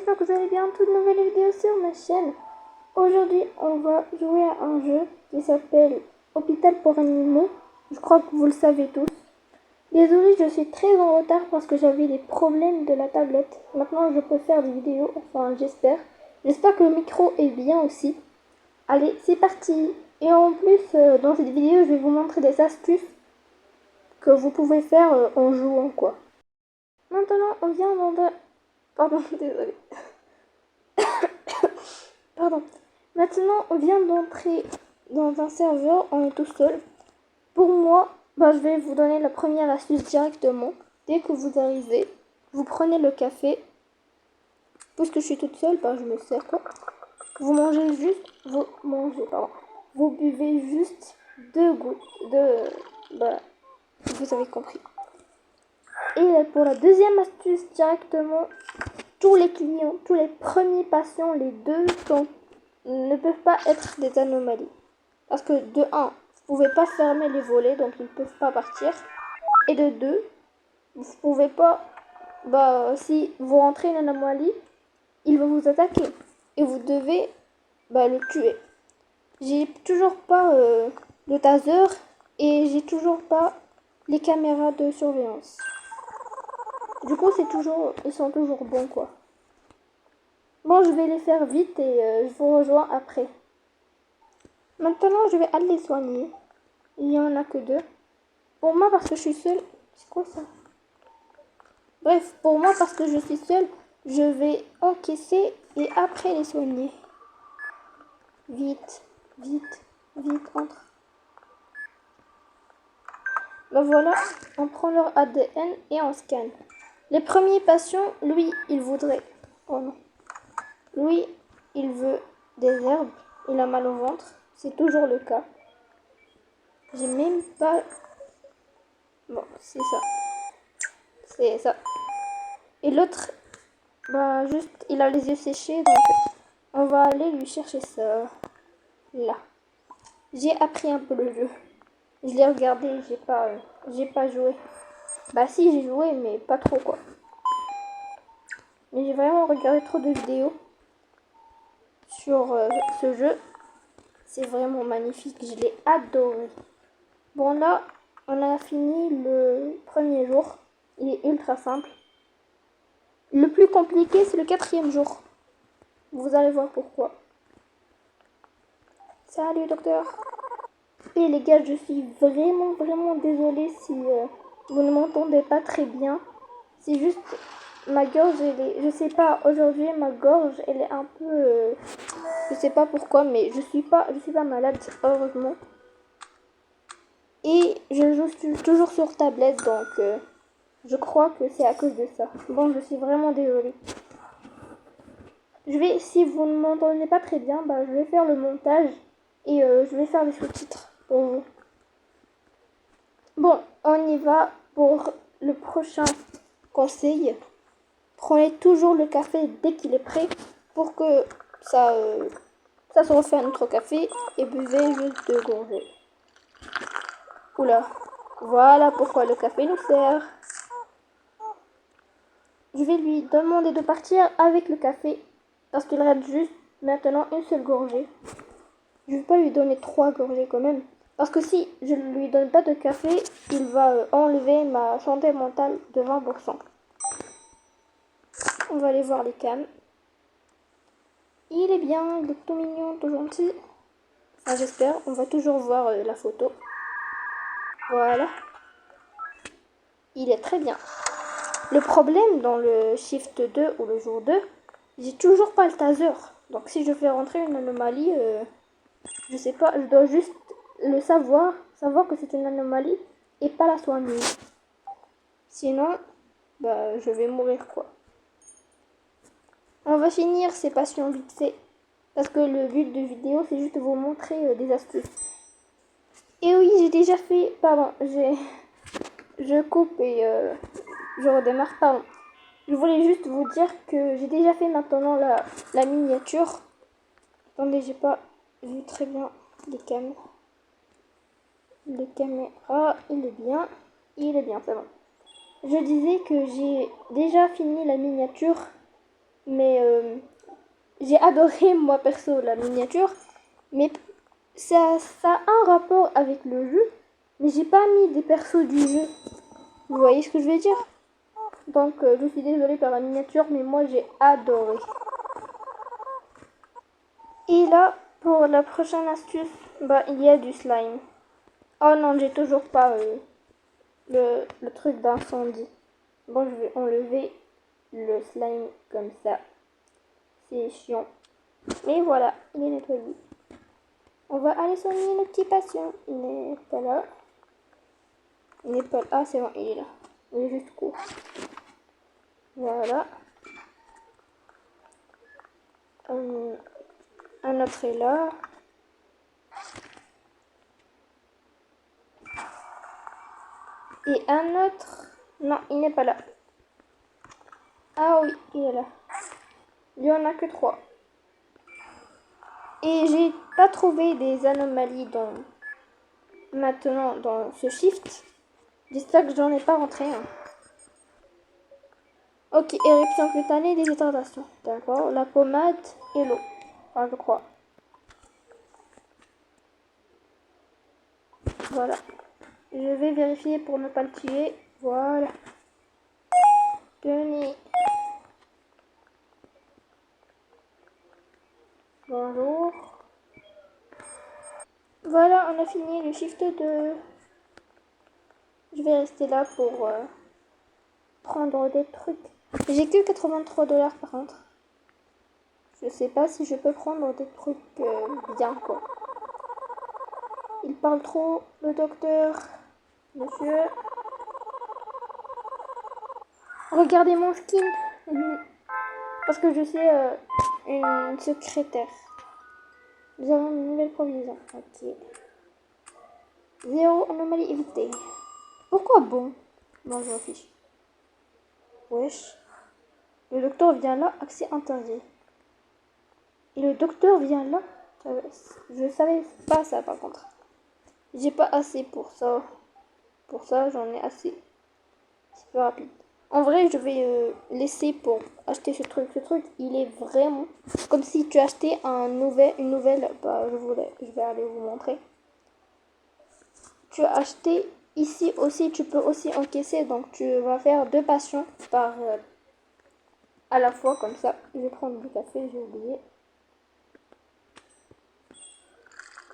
j'espère que vous allez bien. Toute nouvelle vidéo sur ma chaîne. Aujourd'hui, on va jouer à un jeu qui s'appelle Hôpital pour animaux. Je crois que vous le savez tous. Désolée, je suis très en retard parce que j'avais des problèmes de la tablette. Maintenant, je peux faire des vidéos, enfin j'espère. J'espère que le micro est bien aussi. Allez, c'est parti. Et en plus, dans cette vidéo, je vais vous montrer des astuces que vous pouvez faire en jouant quoi. Maintenant, on vient dans de... Pardon, désolée. Pardon. Maintenant, on vient d'entrer dans un serveur, on est tout seul. Pour moi, je vais vous donner la première astuce directement. Dès que vous arrivez, vous prenez le café. Puisque je suis toute seule, je me sers quoi. Vous mangez juste, vous buvez juste 2 gouttes vous avez compris. Et pour la deuxième astuce directement, tous les clients, tous les premiers patients, les deux ne peuvent pas être des anomalies. Parce que de 1, vous pouvez pas fermer les volets, donc ils ne peuvent pas partir. Et de 2, vous pouvez pas, si vous rentrez une anomalie, il va vous attaquer. Et vous devez le tuer. J'ai toujours pas le taser et j'ai toujours pas les caméras de surveillance. Du coup, ils sont toujours bons quoi. Bon, je vais les faire vite et je vous rejoins après. Maintenant, je vais aller les soigner. Il n'y en a que 2. Pour moi, parce que je suis seule... C'est quoi ça? Bref, pour moi, parce que je suis seule, je vais encaisser et après les soigner. Vite, vite, vite, entre. Voilà, on prend leur ADN et on scanne. Les premiers patients, lui, il voudrait... Oh non. Lui, il veut des herbes. Il a mal au ventre. C'est toujours le cas. J'ai même pas... Bon, c'est ça. C'est ça. Et l'autre, juste, il a les yeux séchés, donc on va aller lui chercher ça. Là. J'ai appris un peu le jeu. Je l'ai regardé, j'ai pas joué. Si, j'ai joué, mais pas trop, quoi. Mais j'ai vraiment regardé trop de vidéos sur ce jeu. C'est vraiment magnifique, je l'ai adoré. Bon, là, on a fini le premier jour. Il est ultra simple. Le plus compliqué, c'est le 4e jour. Vous allez voir pourquoi. Salut, docteur. Et les gars, je suis vraiment désolée si vous ne m'entendez pas très bien. C'est juste ma gorge, je sais pas, aujourd'hui ma gorge, elle est un peu... je sais pas pourquoi, mais je suis pas malade, heureusement. Et je joue toujours sur tablette, donc je crois que c'est à cause de ça. Bon, je suis vraiment désolée. Si vous ne m'entendez pas très bien, je vais faire le montage et je vais faire les sous-titres pour vous. Bon, on y va pour le prochain conseil. Prenez toujours le café dès qu'il est prêt pour que ça se refait un autre café et buvez juste 2 gorgées. Oula, voilà pourquoi le café nous sert. Je vais lui demander de partir avec le café parce qu'il reste juste maintenant une seule gorgée. Je ne vais pas lui donner 3 gorgées quand même. Parce que si je ne lui donne pas de café, il va enlever ma santé mentale de 20%. On va aller voir les cams. Il est bien, il est tout mignon, tout gentil. Enfin, j'espère. On va toujours voir la photo. Voilà. Il est très bien. Le problème dans le shift 2 ou le jour 2, j'ai toujours pas le taser. Donc si je fais rentrer une anomalie, je sais pas, je dois juste le savoir que c'est une anomalie et pas la soigner. Sinon, je vais mourir quoi. On va finir ces patients vite fait. Parce que le but de vidéo, c'est juste de vous montrer des astuces. Et oui, j'ai déjà fait... Pardon, je coupe et je redémarre. Pardon. Je voulais juste vous dire que j'ai déjà fait maintenant la miniature. Attendez, j'ai pas vu très bien les caméras. Les caméras, il est bien, c'est bon. Je disais que j'ai déjà fini la miniature Mais j'ai adoré, moi perso, la miniature. Mais ça a un rapport avec le jeu. Mais j'ai pas mis des persos du jeu. Vous voyez ce que je veux dire? Donc je suis désolée par la miniature, mais moi j'ai adoré. Et là, pour la prochaine astuce, bah il y a du slime. Oh non, j'ai toujours pas le truc d'incendie. Bon, je vais enlever le slime comme ça. C'est chiant. Mais voilà, il est nettoyé. On va aller soigner le petit patient. Il n'est pas là. Il n'est pas là. Ah, c'est bon, il est là. Il est juste court. Voilà. Un autre est là. Et un autre... Non, il n'est pas là. Ah oui, il est là. Il n'y en a que 3. Et j'ai pas trouvé des anomalies maintenant dans ce shift. J'espère que j'en ai pas rentré un. Ok, éruption cutanée, déshydratation. D'accord, la pommade et l'eau. Enfin, je crois. Voilà. Je vais vérifier pour ne pas le tuer. Voilà. Tenez. Bonjour. Voilà, on a fini le shift 2. Je vais rester là pour prendre des trucs. J'ai que 83$ par contre. Je sais pas si je peux prendre des trucs bien quoi. Il parle trop, le docteur. Monsieur. Regardez mon skin. Parce que je suis une secrétaire. Nous avons une nouvelle provision. Ok. 0 anomalie évitée. Pourquoi bon? Bon, je m'en fiche. Wesh. Le docteur vient là, accès interdit. Et le docteur vient là? Je savais pas ça par contre. J'ai pas assez pour ça. Pour ça, j'en ai assez. C'est plus rapide. En vrai, je vais laisser pour acheter ce truc. Ce truc, il est vraiment comme si tu achetais une nouvelle. Bah, je vais aller vous montrer. Tu as acheté ici aussi, tu peux aussi encaisser. Donc, tu vas faire 2 patients par à la fois comme ça. Je vais prendre du café, j'ai oublié.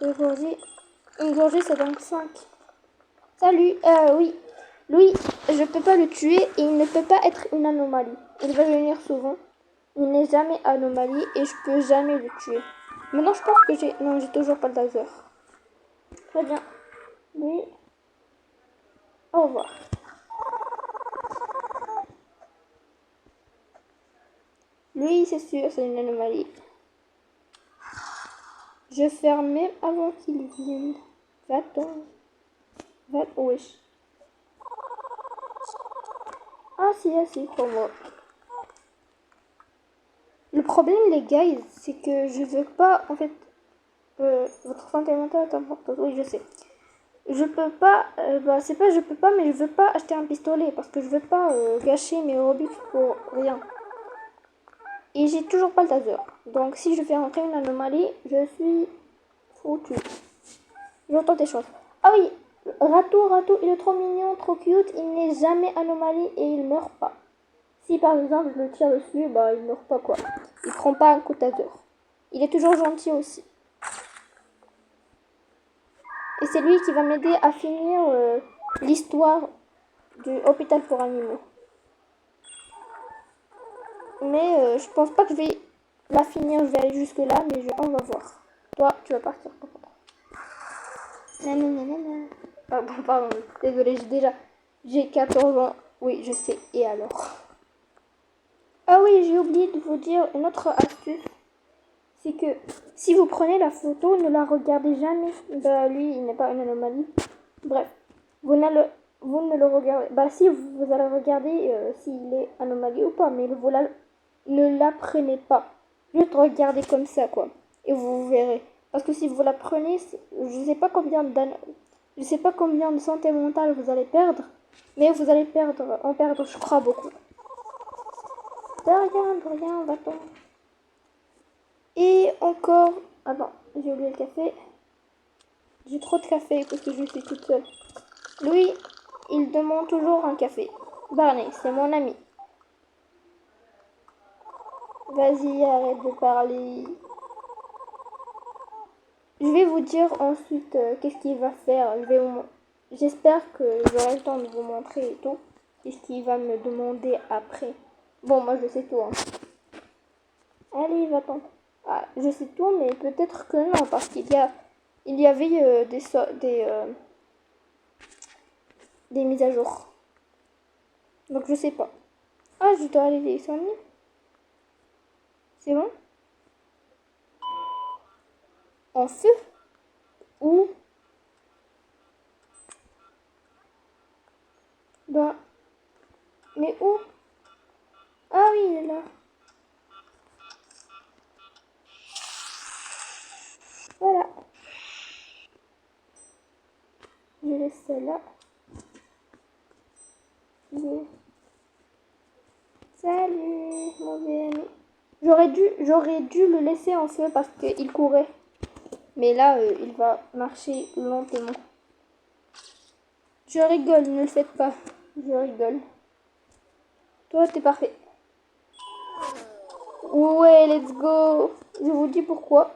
Une gorgée, c'est donc 5. Salut, oui. Lui, je peux pas le tuer et il ne peut pas être une anomalie. Il va venir souvent. Il n'est jamais anomalie et je peux jamais le tuer. Maintenant, je pense que j'ai... Non, j'ai toujours pas le laser. Très bien. Lui, au revoir. Lui, c'est sûr, c'est une anomalie. Je ferme même avant qu'il vienne. Va-t'en. Va-t'en, wesh. Ah si, pour moi. Le problème, les gars, c'est que je veux pas, en fait, votre santé mentale est importante. Oui, je sais. Je peux pas, bah c'est pas je peux pas, mais je veux pas acheter un pistolet parce que je veux pas gâcher mes Robux pour rien. Et j'ai toujours pas le taser. Donc si je fais rentrer une anomalie, je suis foutu. J'entends des choses. Ah oui, Ratou, il est trop mignon, trop cute, il n'est jamais anomalie et il meurt pas. Si par exemple je le tire dessus, bah il meurt pas quoi. Il prend pas un coup de taser. Il est toujours gentil aussi. Et c'est lui qui va m'aider à finir l'histoire du hôpital pour animaux. Mais je pense pas que je vais la finir, je vais aller jusque là, mais on va voir. Toi, tu vas partir par contre. Nanana. Pardon, désolée, j'ai 14 ans. Oui, je sais. Et alors? Ah oui, j'ai oublié de vous dire une autre astuce. C'est que si vous prenez la photo, ne la regardez jamais. Bah lui, il n'est pas une anomalie. Bref, vous ne le regardez. Bah si, vous allez regarder s'il est anomalie ou pas, mais ne la prenez pas. Juste regardez comme ça, quoi. Et vous verrez. Parce que si vous la prenez, je sais pas je sais pas combien de santé mentale vous allez perdre, mais vous allez en perdre, je crois, beaucoup. de rien, va-t'en. Et encore... Attends, j'ai oublié le café. J'ai trop de café parce que je suis toute seule. Lui, il demande toujours un café. Barney, c'est mon ami. Vas-y, arrête de parler. Je vais vous dire ensuite qu'est-ce qu'il va faire. J'espère que j'aurai le temps de vous montrer et tout. Qu'est-ce qu'il va me demander après. Bon, moi je sais tout. Hein. Allez, va-t'en. Ah, je sais tout, mais peut-être que non, parce il y avait des mises à jour. Donc je sais pas. Ah, je dois aller les soigner. C'est bon? En feu? Où? Dans... Mais où? Ah oui, il est là. Voilà. Je laisse celle-là. Salut, mon bien. J'aurais dû le laisser en feu parce qu'il courait. Mais là, il va marcher lentement. Je rigole, ne le faites pas. Je rigole. Toi, t'es parfait. Ouais, let's go. Je vous dis pourquoi.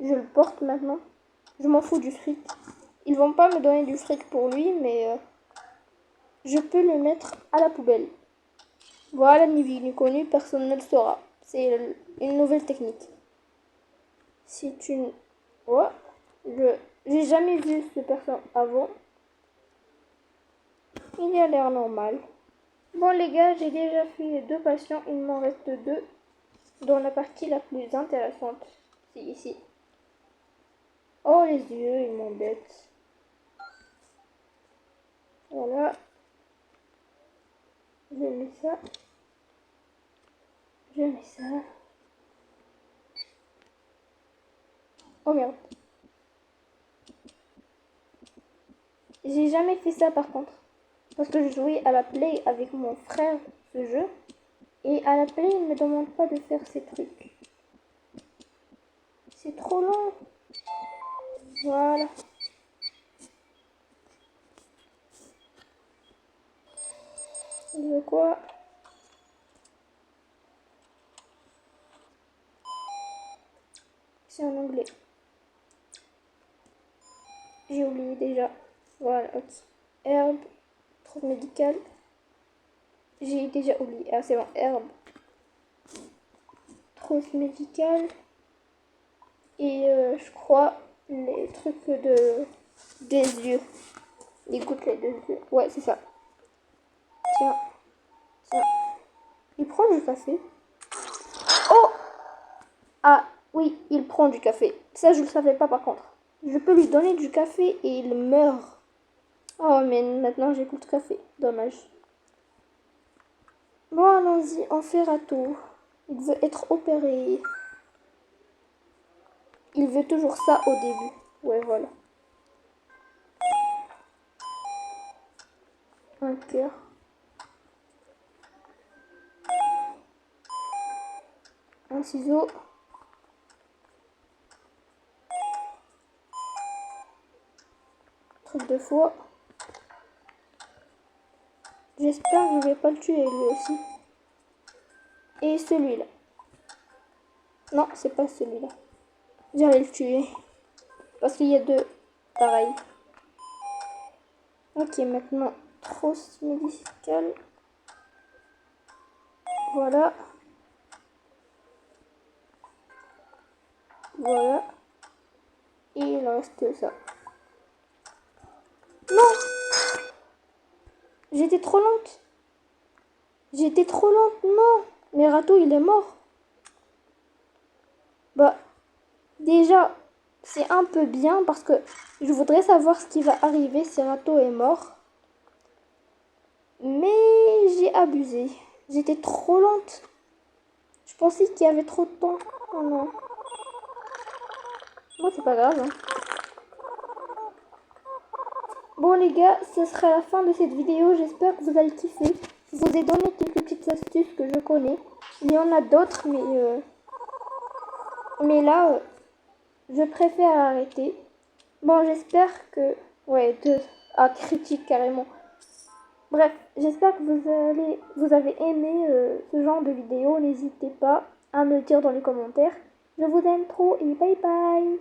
Je le porte maintenant. Je m'en fous du fric. Ils vont pas me donner du fric pour lui, mais je peux le mettre à la poubelle. Voilà, ni vu ni connu, personne ne le saura. C'est une nouvelle technique. C'est une... Ouais, j'ai jamais vu ce personne avant. Il a l'air normal. Bon les gars, j'ai déjà fait les 2 patients, il m'en reste 2. Dans la partie la plus intéressante, c'est ici. Oh les yeux, ils m'embêtent. Voilà. Je mets ça. Je mets ça. Oh merde. J'ai jamais fait ça par contre. Parce que je jouais à la play avec mon frère ce jeu. Et à la play, il ne me demande pas de faire ces trucs. C'est trop long. Voilà. Il veut quoi? C'est en anglais. J'ai oublié déjà. Voilà, ok. Herbe. Trousse médicale. J'ai déjà oublié. Ah, c'est bon. Herbe. Trousse médicale. Et je crois les trucs des yeux. Les gouttelettes des yeux. Ouais, c'est ça. Tiens. Tiens. Il prend du café. Oh! Ah, oui, il prend du café. Ça, je le savais pas par contre. Je peux lui donner du café et il meurt. Oh, mais maintenant j'ai plus de café. Dommage. Bon, allons-y, on fait râteau. Il veut être opéré. Il veut toujours ça au début. Ouais, voilà. Un cœur. Un ciseau. Truc de foie. J'espère que je vais pas le tuer lui aussi. Et celui-là. Non, c'est pas celui-là. J'allais le tuer. Parce qu'il y a 2 pareils. Ok, maintenant, trousse médicale. Voilà. Voilà. Et il reste ça. Non! J'étais trop lente. J'étais trop lente, non. Mais Rato, il est mort. Bah, déjà, c'est un peu bien parce que je voudrais savoir ce qui va arriver si Rato est mort. Mais j'ai abusé. J'étais trop lente. Je pensais qu'il y avait trop de temps. Oh non. Bon, c'est pas grave. Hein. Bon les gars, ce sera la fin de cette vidéo. J'espère que vous allez kiffer. Je vous ai donné quelques petites astuces que je connais. Il y en a d'autres, mais là, je préfère arrêter. Bon, j'espère que... Ouais, deux. Ah, critique carrément. Bref, j'espère que vous avez aimé ce genre de vidéo. N'hésitez pas à me le dire dans les commentaires. Je vous aime trop et bye bye.